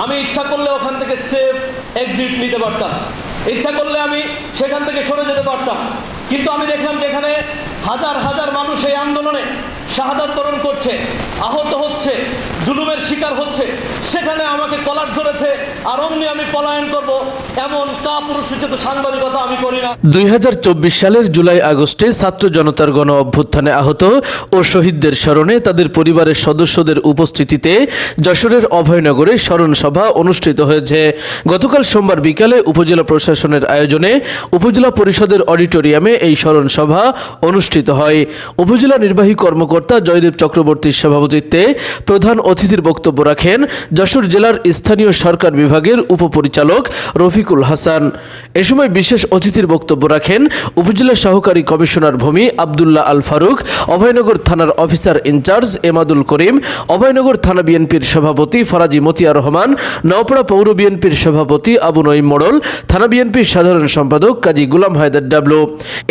আমি ইচ্ছা করলে ওখান থেকে সেফ এক্সিট নিতে পারতাম, ইচ্ছা করলে আমি সেখান থেকে সরে যেতে পারতাম। কিন্তু আমি দেখলাম যেখানে হাজার হাজার মানুষ এই আন্দোলনে শাহাদাত বরণ করছে, আহত হচ্ছে, জুলুমের শিকার হচ্ছে, সেখানে আমাকে কলার ধরেছে আর অমনি আমি পলায়ন করব, এমন কাপুরুষোচিত সাংবাদিকতা আমি করি না। 2024 সালের জুলাই আগস্টে ছাত্র জনতার গণ অভ্যুত্থানে আহত ও শহীদদের স্মরণে তাদের পরিবারের সদস্যদের উপস্থিতিতে যশোরের অভয়নগরে স্মরণ সভা অনুষ্ঠিত হয়েছে। গতকাল সোমবার বিকালে উপজেলা প্রশাসনের আয়োজনে উপজেলা পরিষদের অডিটোরিয়ামে এই স্মরণ সভা অনুষ্ঠিত হয়। উপজেলা নির্বাহী কর্মকর্তা জয়দেব চক্রবর্তীর সভাপতিত্বে প্রধান অতিথির বক্তব্য রাখেন যশোর জেলার স্থানীয় সরকার বিভাগের উপপরিচালক রফিকুল হাসান। এ সময় বিশেষ অতিথির বক্তব্য রাখেন উপজেলা সহকারী কমিশনার ভূমি আব্দুল্লাহ আল ফারুক, অভয়নগর থানার অফিসার ইনচার্জ এমাদুল করিম, অভয়নগর থানা বিএনপির সভাপতি ফরাজি মতিয়া রহমান, নওপাড়া পৌর বিএনপির সভাপতি আবু নঈম মোড়ল, থানা বিএনপির সাধারণ সম্পাদক কাজী গুলাম হায়দার ডাবলু।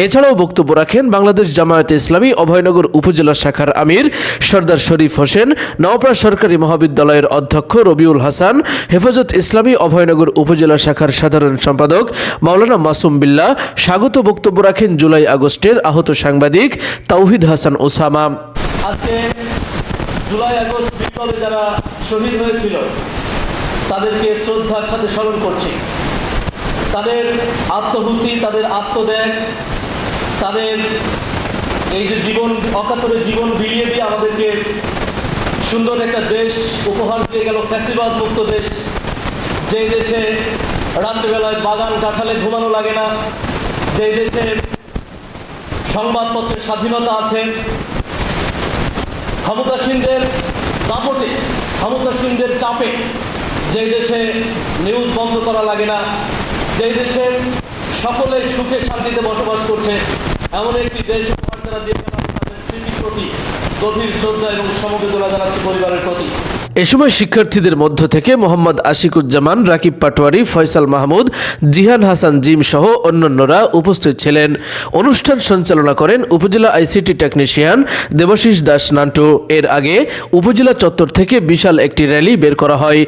এছাড়াও বক্তব্য রাখেন বাংলাদেশ জামায়াতে ইসলামী অভয়নগর উপজেলা শাখার আমির সর্দার শরীফ হোসেন, নওপাড়া সরকারি মহাবিদ্যালয়ের অধ্যক্ষ রবিউল হাসান, হেফাজত ইসলামী অভয়নগর উপজেলা শাখার সাধারণ সম্পাদক মাওলানা মাসুম বিল্লাহ। স্বাগত বক্তব্য রাখেন জুলাই আগস্টের আহত সাংবাদিক তাওহিদ হাসান ওসামা। আজকে জুলাই আগস্ট বিপ্লবে যারা শহীদ হয়েছিল তাদেরকে শ্রদ্ধার সাথে স্মরণ করছি। তাদের আত্মহুতি, তাদের আত্মত্যাগ, তাদের এই যে জীবন, অকাতরে জীবন বিলিয়ে দিয়ে আমাদেরকে সুন্দর একটা দেশ উপহার দিয়ে গেল, ফ্যাসিবাদ মুক্ত দেশ, যে দেশে রাত্রিবেলায় বাগান কাঁঠালে ঘুমানো লাগে না, যে দেশে সংবাদপত্রের স্বাধীনতা আছে, ক্ষমতাসীনদের দাপটে, ক্ষমতাসীনদের চাপে, যে দেশে নিউজ বন্ধ করা লাগে না, যে দেশে সকলে সুখে শান্তিতে বসবাস করছে, এমন একটি দেশ উপহার তারা দিয়ে গেল। তাদের স্মৃতির প্রতি গভীর শ্রদ্ধা এবং সমবেদনা জানাচ্ছি পরিবারের প্রতি। এ সময় শিক্ষার্থীদের মধ্য থেকে মোহাম্মদ আশিকুজ্জামান, রাকিব পাটোয়ারি, ফয়সাল মাহমুদ, জিহান হাসান জিম সহ অন্যান্যরা উপস্থিত ছিলেন। অনুষ্ঠান সঞ্চালনা করেন উপজেলা আইসিটি টেকনিশিয়ান দেবাশিস দাস নান্টু। এর আগে উপজেলা চত্বর থেকে বিশাল একটি র্যালি বের করা হয়।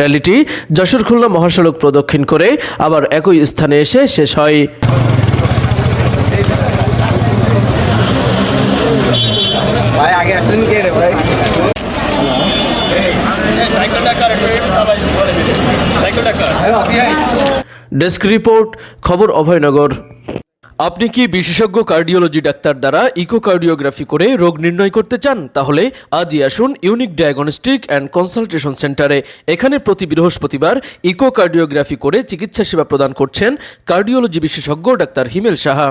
র্যালিটি যশোর খুলনা মহাসড়ক প্রদক্ষিণ করে আবার একই স্থানে এসে শেষ হয়। ডেস্ক রিপোর্ট, খবর অভয়নগর। আপনি কি বিশেষজ্ঞ কার্ডিওলজি ডাক্তার দ্বারা ইকোকার্ডিওগ্রাফি করে রোগ নির্ণয় করতে চান? তাহলে আজই আসুন ইউনিক ডায়াগনস্টিক অ্যান্ড কনসালটেশন সেন্টারে। এখানে প্রতি বৃহস্পতিবার ইকোকার্ডিওগ্রাফি করে চিকিৎসা সেবা প্রদান করছেন কার্ডিওলজি বিশেষজ্ঞ ডাক্তার হিমেল সাহা।